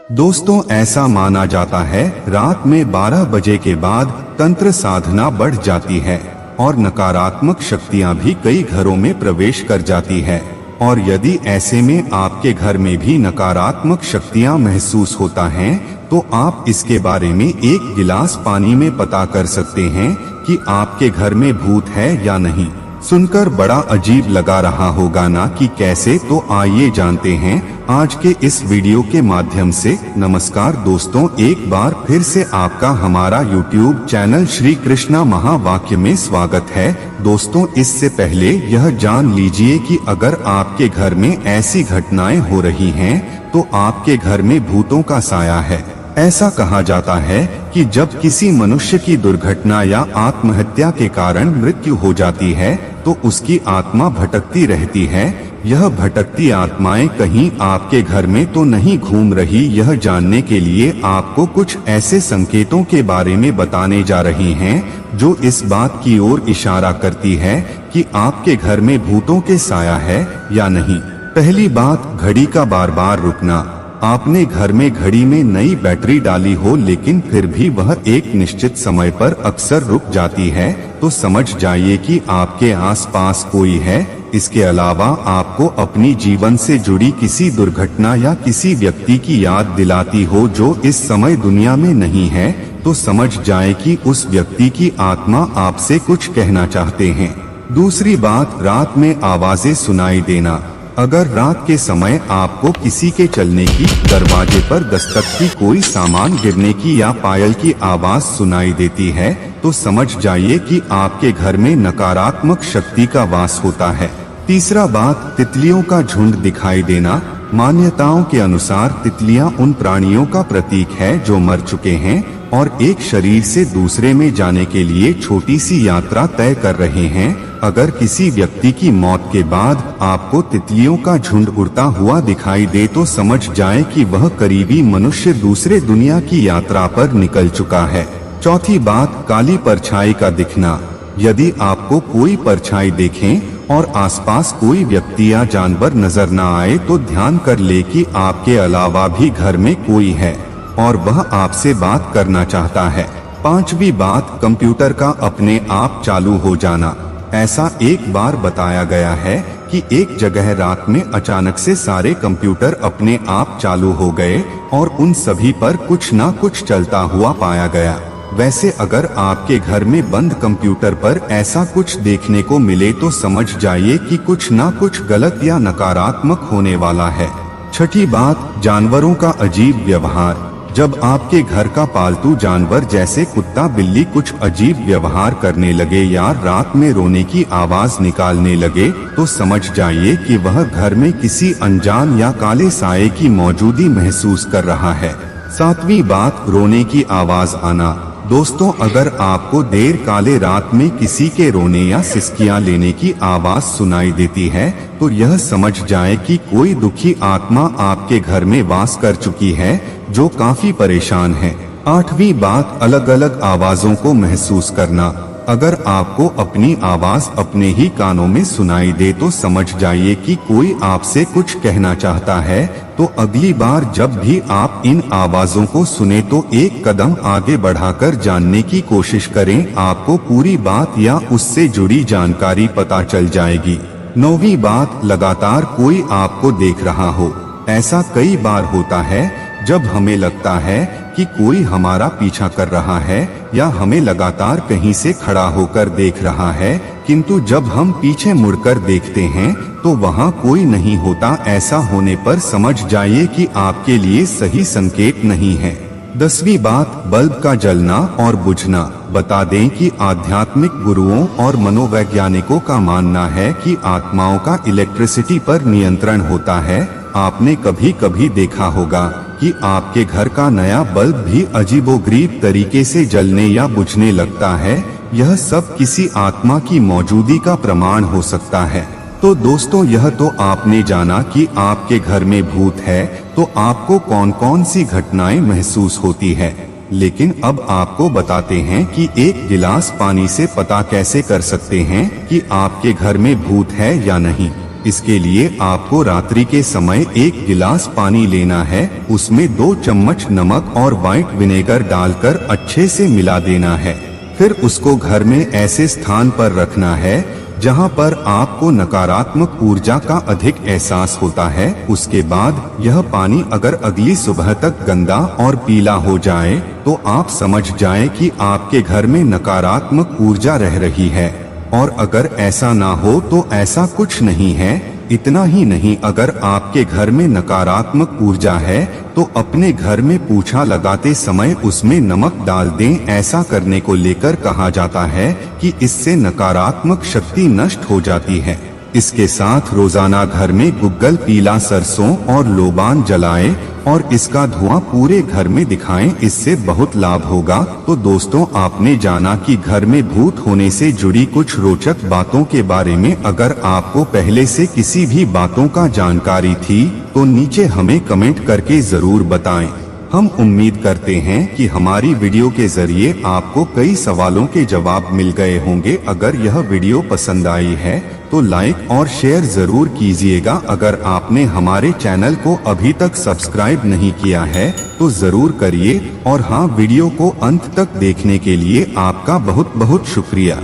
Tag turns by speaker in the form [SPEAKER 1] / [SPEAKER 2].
[SPEAKER 1] दोस्तों, ऐसा माना जाता है रात में 12 बजे के बाद तंत्र साधना बढ़ जाती है और नकारात्मक शक्तियां भी कई घरों में प्रवेश कर जाती है। और यदि ऐसे में आपके घर में भी नकारात्मक शक्तियां महसूस होता है तो आप इसके बारे में एक गिलास पानी में पता कर सकते हैं कि आपके घर में भूत है या नहीं। सुनकर बड़ा अजीब लगा रहा होगा ना कि कैसे, तो आइए जानते हैं आज के इस वीडियो के माध्यम से। नमस्कार दोस्तों, एक बार फिर से आपका हमारा YouTube चैनल श्री कृष्णा महावाक्य में स्वागत है। दोस्तों, इससे पहले यह जान लीजिए कि अगर आपके घर में ऐसी घटनाएं हो रही हैं तो आपके घर में भूतों का साया है। ऐसा कहा जाता है कि जब किसी मनुष्य की दुर्घटना या आत्महत्या के कारण मृत्यु हो जाती है तो उसकी आत्मा भटकती रहती है। यह भटकती आत्माएं कहीं आपके घर में तो नहीं घूम रही। यह जानने के लिए आपको कुछ ऐसे संकेतों के बारे में बताने जा रही हैं जो इस बात की ओर इशारा करती है कि आपके घर में भूतों के साया है या नहीं। पहली बात, घड़ी का बार बार रुकना। आपने घर में घड़ी में नई बैटरी डाली हो लेकिन फिर भी वह एक निश्चित समय पर अक्सर रुक जाती है तो समझ जाइए कि आपके आसपास कोई है। इसके अलावा आपको अपनी जीवन से जुड़ी किसी दुर्घटना या किसी व्यक्ति की याद दिलाती हो जो इस समय दुनिया में नहीं है तो समझ जाए कि उस व्यक्ति की आत्मा आपसे कुछ कहना चाहते हैं। दूसरी बात, रात में आवाजें सुनाई देना। अगर रात के समय आपको किसी के चलने की, दरवाजे पर दस्तक की, कोई सामान गिरने की या पायल की आवाज सुनाई देती है तो समझ जाइए कि आपके घर में नकारात्मक शक्ति का वास होता है। तीसरा बात, तितलियों का झुंड दिखाई देना। मान्यताओं के अनुसार तितलियां उन प्राणियों का प्रतीक है जो मर चुके हैं और एक शरीर से दूसरे में जाने के लिए छोटी सी यात्रा तय कर रहे हैं। अगर किसी व्यक्ति की मौत के बाद आपको तितलियों का झुंड उड़ता हुआ दिखाई दे तो समझ जाए कि वह करीबी मनुष्य दूसरे दुनिया की यात्रा पर निकल चुका है। चौथी बात, काली परछाई का दिखना। यदि आपको कोई परछाई देखें और आसपास कोई व्यक्ति या जानवर नजर न आए तो ध्यान कर ले कि आपके अलावा भी घर में कोई है और वह आपसे बात करना चाहता है। पांचवी बात, कंप्यूटर का अपने आप चालू हो जाना। ऐसा एक बार बताया गया है कि एक जगह रात में अचानक से सारे कंप्यूटर अपने आप चालू हो गए और उन सभी पर कुछ ना कुछ चलता हुआ पाया गया। वैसे अगर आपके घर में बंद कंप्यूटर पर ऐसा कुछ देखने को मिले तो समझ जाइए कि कुछ ना कुछ गलत या नकारात्मक होने वाला है। छठी बात, जानवरों का अजीब व्यवहार। जब आपके घर का पालतू जानवर जैसे कुत्ता बिल्ली कुछ अजीब व्यवहार करने लगे या रात में रोने की आवाज निकालने लगे तो समझ जाइए कि वह घर में किसी अनजान या काले साये की मौजूदगी महसूस कर रहा है। सातवीं बात, रोने की आवाज आना। दोस्तों, अगर आपको देर काले रात में किसी के रोने या सिसकियां लेने की आवाज सुनाई देती है तो यह समझ जाए कि कोई दुखी आत्मा आपके घर में वास कर चुकी है जो काफी परेशान है। आठवीं बात, अलग अलग आवाजों को महसूस करना। अगर आपको अपनी आवाज अपने ही कानों में सुनाई दे तो समझ जाइए कि कोई आपसे कुछ कहना चाहता है। तो अगली बार जब भी आप इन आवाजों को सुने तो एक कदम आगे बढ़ाकर जानने की कोशिश करें, आपको पूरी बात या उससे जुड़ी जानकारी पता चल जाएगी। नौवीं बात, लगातार कोई आपको देख रहा हो। ऐसा कई बार होता है जब हमें लगता है कि कोई हमारा पीछा कर रहा है या हमें लगातार कहीं से खड़ा होकर देख रहा है, किंतु जब हम पीछे मुड़कर देखते हैं तो वहाँ कोई नहीं होता। ऐसा होने पर समझ जाइए कि आपके लिए सही संकेत नहीं है। 10वीं बात, बल्ब का जलना और बुझना। बता दें कि आध्यात्मिक गुरुओं और मनोवैज्ञानिकों का मानना है कि आत्माओं का इलेक्ट्रिसिटी पर नियंत्रण होता है। आपने कभी कभी देखा होगा कि आपके घर का नया बल्ब भी अजीबोगरीब तरीके से जलने या बुझने लगता है। यह सब किसी आत्मा की मौजूदगी का प्रमाण हो सकता है। तो दोस्तों, यह तो आपने जाना कि आपके घर में भूत है, तो आपको कौन कौन सी घटनाएं महसूस होती है। लेकिन अब आपको बताते हैं कि एक गिलास पानी से पता कैसे कर सकते हैं कि आपके घर में भूत है या नहीं। इसके लिए आपको रात्रि के समय 1 गिलास पानी लेना है, उसमें 2 चम्मच नमक और व्हाइट विनेगर डालकर अच्छे से मिला देना है। फिर उसको घर में ऐसे स्थान पर रखना है जहां पर आपको नकारात्मक ऊर्जा का अधिक एहसास होता है। उसके बाद यह पानी अगर अगली सुबह तक गंदा और पीला हो जाए तो आप समझ जाएं कि आपके घर में नकारात्मक ऊर्जा रह रही है, और अगर ऐसा ना हो तो ऐसा कुछ नहीं है। इतना ही नहीं, अगर आपके घर में नकारात्मक ऊर्जा है तो अपने घर में पूछा लगाते समय उसमें नमक डाल दें। ऐसा करने को लेकर कहा जाता है कि इससे नकारात्मक शक्ति नष्ट हो जाती है। इसके साथ रोजाना घर में गुग्गल, पीला सरसों और लोबान जलाएं और इसका धुआं पूरे घर में दिखाएं, इससे बहुत लाभ होगा। तो दोस्तों, आपने जाना कि घर में भूत होने से जुड़ी कुछ रोचक बातों के बारे में। अगर आपको पहले से किसी भी बातों का जानकारी थी तो नीचे हमें कमेंट करके जरूर बताएं। हम उम्मीद करते हैं कि हमारी वीडियो के जरिए आपको कई सवालों के जवाब मिल गए होंगे। अगर यह वीडियो पसंद आई है तो लाइक और शेयर जरूर कीजिएगा। अगर आपने हमारे चैनल को अभी तक सब्सक्राइब नहीं किया है तो जरूर करिए। और हाँ, वीडियो को अंत तक देखने के लिए आपका बहुत बहुत शुक्रिया।